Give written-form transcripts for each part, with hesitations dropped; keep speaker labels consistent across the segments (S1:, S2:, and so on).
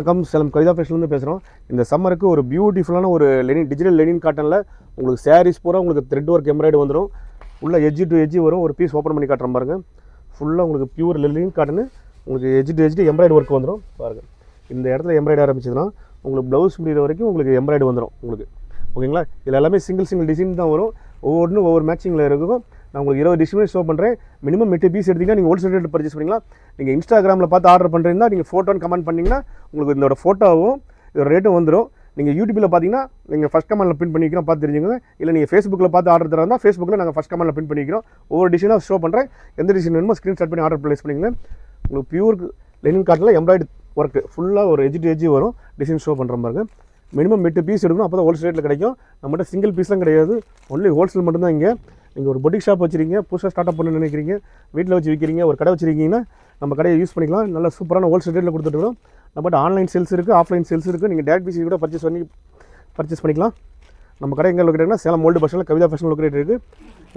S1: வணக்கம், சேலம் கவிதா ஃபேஷன்லேருந்து பேசுகிறோம். இந்த சம்மருக்கு ஒரு பியூட்டிஃபுல்லான ஒரு டிஜிட்டல் லெனின் காட்டனில் உங்களுக்கு சாரீஸ் பூரா உங்களுக்கு த்ரெட் ஒர்க் எம்ப்ராய்டு வந்துடும். உள்ள எட்ஜ் டு எட்ஜ் வரும். ஒரு பீஸ் ஓப்பன் பண்ணி காட்டுறேன் பாருங்கள். ஃபுல்லாக உங்களுக்கு பியூர் லெனின் காட்டனு உங்களுக்கு எட்ஜ் டு எட்ஜ் எம்ப்ராய்டு ஒர்க் வந்துடும் பாருங்கள். இந்த இடத்துல எம்ப்ராய்டு ஆரம்பிச்சதுன்னா உங்களுக்கு ப்ளவுஸ் முடிகிற வரைக்கும் உங்களுக்கு எம்ப்ராய்டு வந்துடும் உங்களுக்கு. ஓகேங்களா? இதில் எல்லாமே சிங்கிள் டிசைன் தான் வரும். ஒவ்வொன்றும் ஒவ்வொரு மேட்சிங்கில் இருக்கும். நான் உங்களுக்கு 20 டிசைன் ஷோ பண்ணுறேன். மினிமம் 8 பீஸ் எடுத்திங்கன்னா நீங்கள் ஹோல்சேல் ரேட் பர்ச்சேஸ் பண்ணிக்கலாம். நீங்கள் இன்ஸ்டாகிராமில் பார்த்து ஆர்டர் பண்ணுறீங்கன்னா நீங்கள் ஃபோட்டோன்னு கமெண்ட் பண்ணிங்கன்னா உங்களுக்கு இதோட ஃபோட்டோவும் இதோட ரேட்டும் வந்துடும். நீங்கள் யூடியூப்பில் பார்த்தீங்கன்னா நீங்கள் ஃபஸ்ட் கமெண்ட்டில் பின் பண்ணிக்கிறோம், பார்த்து தெரிஞ்சுங்க. இல்லை நீங்கள் ஃபேஸ்புக்கில் பார்த்து ஆர்டர் தரா இருந்தால் ஃபேஸ்புக்கில் நாங்கள் ஃபஸ்ட் கமெண்ட்டில் பின் பண்ணிக்கிறோம். ஒவ்வொரு டிசைனாக ஷோ பண்ணுறேன். எந்த டிசைன் வேணுமோ ஸ்க்ரீன்ஷாட் பண்ணி ஆர்டர் ப்ளேஸ் பண்ணிங்க. உங்களுக்கு பியூர் லெனின் காட்டனில் எம்ப்ராய்டு ஒர்க்கு ஃபுல்லாக ஒரு எட்ஜ் டு எட்ஜ் வரும். டிசைன் ஷோ பண்ணுற பாருங்க. மினிமம் 8 பீஸ் எடுக்கணும், அப்போ தான் ஹோல்சேல் ரேட்டில் கிடைக்கும். நம்மகிட்ட சிங்கிள் பீஸ்லாம் கிடையாது, ஒன்லி ஹோல்சேல் மட்டும்தான். இங்கே நீங்கள் ஒரு பொட்டிக் ஷாப் வச்சுருக்கீங்க, புதுசாக ஸ்டார்ட் அப் பண்ண நினைக்கிறீங்க, வீட்டில் வச்சு விற்கிறீங்க, ஒரு கடை வச்சுருக்கீங்கன்னா நம்ம கடையை யூஸ் பண்ணிக்கலாம். நல்ல சூப்பரான ஹோல்சேல் ரேட்டில் கொடுத்துட்டுருக்கோம். நம்மகிட்ட ஆன்லைன் சேல்ஸ் இருக்குது, ஆஃப்லைன் சேல்ஸ் இருக்குது. நீங்கள் டேரக்ட் பீஸ் கூட பர்ச்சேஸ் பண்ணிக்கலாம். நம்ம கடை எங்கே லொக்கேட் சேலம் ஓல்டு பஸ் ஸ்டாண்டில் கவிதா ஃபேஷன் லொக்கேட் இருக்குது.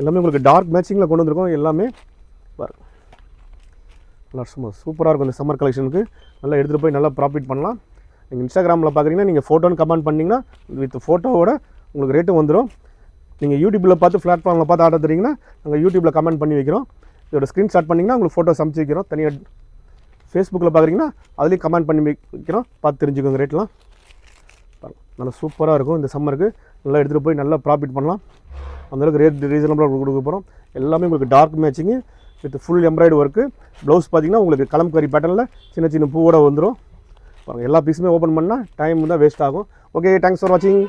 S1: எல்லாமே உங்களுக்கு டார்க் மேட்சிங்கில் கொண்டு வந்திருக்கோம். எல்லாமே நல்லா சூப்பராக இருக்கும். இந்த சம்மர் கலெக்ஷனுக்கு நல்லா எடுத்துகிட்டு போய் நல்லா ப்ராஃபிட் பண்ணலாம். நீங்கள் இன்ஸ்டாகிராமில் பார்க்குறீங்கன்னா நீங்கள் ஃபோட்டோன்னு கமெண்ட் பண்ணிங்கன்னா வித் ஃபோட்டோவோட உங்களுக்கு ரேட்டும் வந்துடும். நீங்கள் யூடியூப்பில் பார்த்து பிளாட்ஃபார்மில் பார்த்து ஆர்டர் தரீங்கன்னா நாங்கள் யூடியூப்பில் கமெண்ட் பண்ணி வைக்கிறோம். இதோட ஸ்க்ரீன்ஷாட் பண்ணிங்கன்னா உங்களுக்கு ஃபோட்டோஸ் அனுப்பிச்சி வைக்கிறோம். தனியாக ஃபேஸ்புக்கில் பார்க்குறீங்கன்னா அதுலேயும் கமெண்ட் பண்ணி வைக்கிறோம், பார்த்து தெரிஞ்சுக்கோங்க ரேட்லாம். நல்லா சூப்பராக இருக்கும். இந்த சம்மருக்கு நல்லா எடுத்துகிட்டு போய் நல்லா ப்ராஃபிட் பண்ணலாம். அந்தளவுக்கு ரேட் ரீசனபிளாக கொடுக்க போகிறோம். எல்லாமே உங்களுக்கு dark matching with full embroidery work. Blouse பார்த்திங்கன்னா உங்களுக்கு கலம்கரி பேட்டர்னில் சின்ன சின்ன பூவோட வந்துடும். எல்லா பீஸுமே ஓப்பன் பண்ணால் டைம் தான் வேஸ்ட் ஆகும். ஓகே, தேங்க்ஸ் ஃபார் வாட்சிங்.